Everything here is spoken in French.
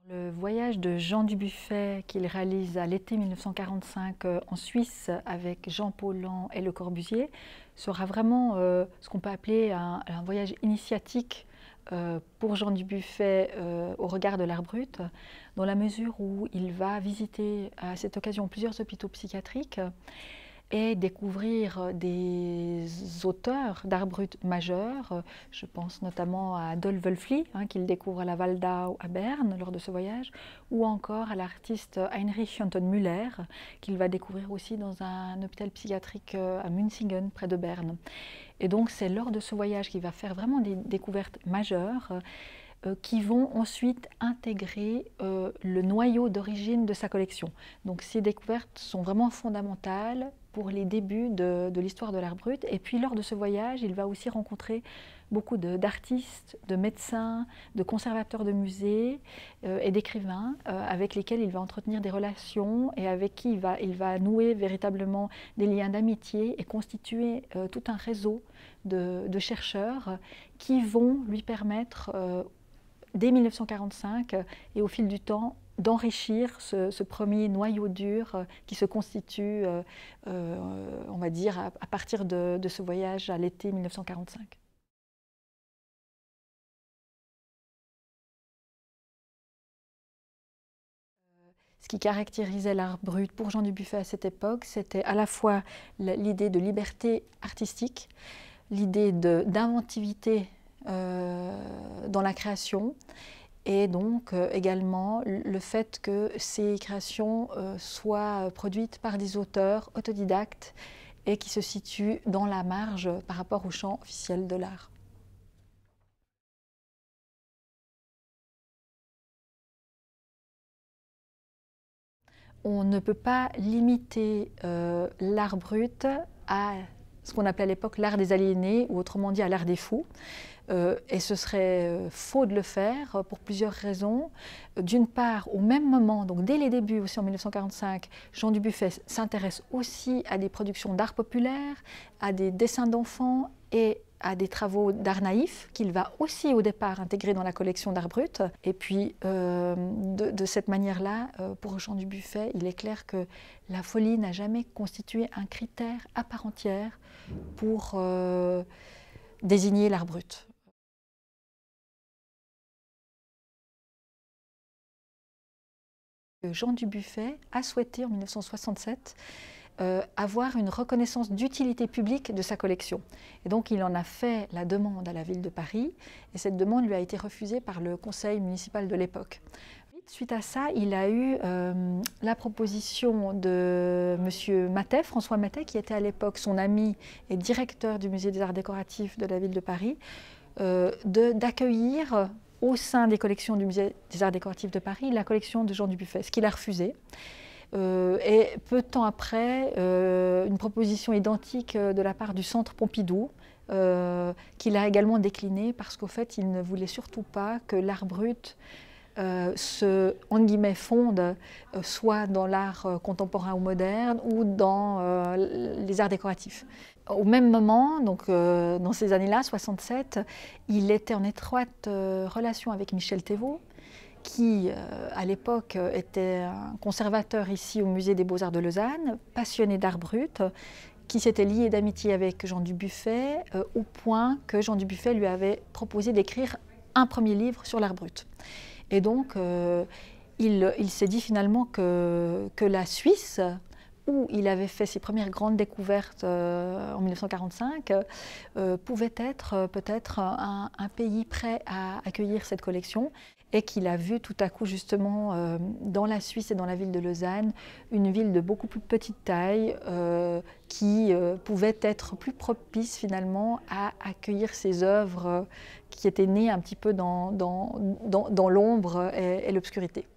Le voyage de Jean Dubuffet qu'il réalise à l'été 1945 en Suisse avec Jean Paulhan et Le Corbusier sera vraiment ce qu'on peut appeler un voyage initiatique pour Jean Dubuffet au regard de l'art brut, dans la mesure où il va visiter à cette occasion plusieurs hôpitaux psychiatriques et découvrir des auteurs d'art brut majeurs. Je pense notamment à Adolf Wölfli, qu'il découvre à la Waldau à Berne lors de ce voyage, ou encore à l'artiste Heinrich Anton Müller, qu'il va découvrir aussi dans un hôpital psychiatrique à Münzingen, près de Berne. Et donc c'est lors de ce voyage qu'il va faire vraiment des découvertes majeures qui vont ensuite intégrer le noyau d'origine de sa collection. Donc ces découvertes sont vraiment fondamentales pour les débuts de l'histoire de l'art brut. Et puis lors de ce voyage, il va aussi rencontrer beaucoup d'artistes, de médecins, de conservateurs de musées et d'écrivains avec lesquels il va entretenir des relations et avec qui il va nouer véritablement des liens d'amitié et constituer tout un réseau de chercheurs qui vont lui permettre dès 1945 et au fil du temps, d'enrichir ce premier noyau dur qui se constitue, on va dire, à partir de ce voyage à l'été 1945. Ce qui caractérisait l'art brut pour Jean Dubuffet à cette époque, c'était à la fois l'idée de liberté artistique, l'idée d'inventivité dans la création, et donc également le fait que ces créations soient produites par des auteurs autodidactes et qui se situent dans la marge par rapport au champ officiel de l'art. On ne peut pas limiter l'art brut à ce qu'on appelait à l'époque l'art des aliénés, ou autrement dit à l'art des fous. Et ce serait faux de le faire pour plusieurs raisons. D'une part, au même moment, donc dès les débuts aussi en 1945, Jean Dubuffet s'intéresse aussi à des productions d'art populaire, à des dessins d'enfants et à des travaux d'art naïf qu'il va aussi au départ intégrer dans la collection d'art brut. Et puis de cette manière-là, pour Jean Dubuffet, il est clair que la folie n'a jamais constitué un critère à part entière pour désigner l'art brut. Jean Dubuffet a souhaité en 1967 avoir une reconnaissance d'utilité publique de sa collection. Et donc il en a fait la demande à la ville de Paris, et cette demande lui a été refusée par le conseil municipal de l'époque. Suite à ça, il a eu la proposition de M. Matet, François Matet, qui était à l'époque son ami et directeur du musée des arts décoratifs de la ville de Paris, d'accueillir au sein des collections du musée des arts décoratifs de Paris la collection de Jean Dubuffet, ce qu'il a refusé. Et peu de temps après, une proposition identique de la part du Centre Pompidou, qu'il a également décliné parce qu'au fait, il ne voulait surtout pas que l'art brut se, en guillemets, fonde soit dans l'art contemporain ou moderne ou dans les arts décoratifs. Au même moment, donc dans ces années-là, 67, il était en étroite relation avec Michel Thévault, qui, à l'époque, était un conservateur ici au Musée des Beaux-Arts de Lausanne, passionné d'art brut, qui s'était lié d'amitié avec Jean Dubuffet, au point que Jean Dubuffet lui avait proposé d'écrire un premier livre sur l'art brut. Et donc, il s'est dit finalement que la Suisse, où il avait fait ses premières grandes découvertes en 1945, pouvait être peut-être un pays prêt à accueillir cette collection, et qu'il a vu tout à coup justement dans la Suisse et dans la ville de Lausanne une ville de beaucoup plus petite taille qui pouvait être plus propice finalement à accueillir ces œuvres qui étaient nées un petit peu dans l'ombre et l'obscurité.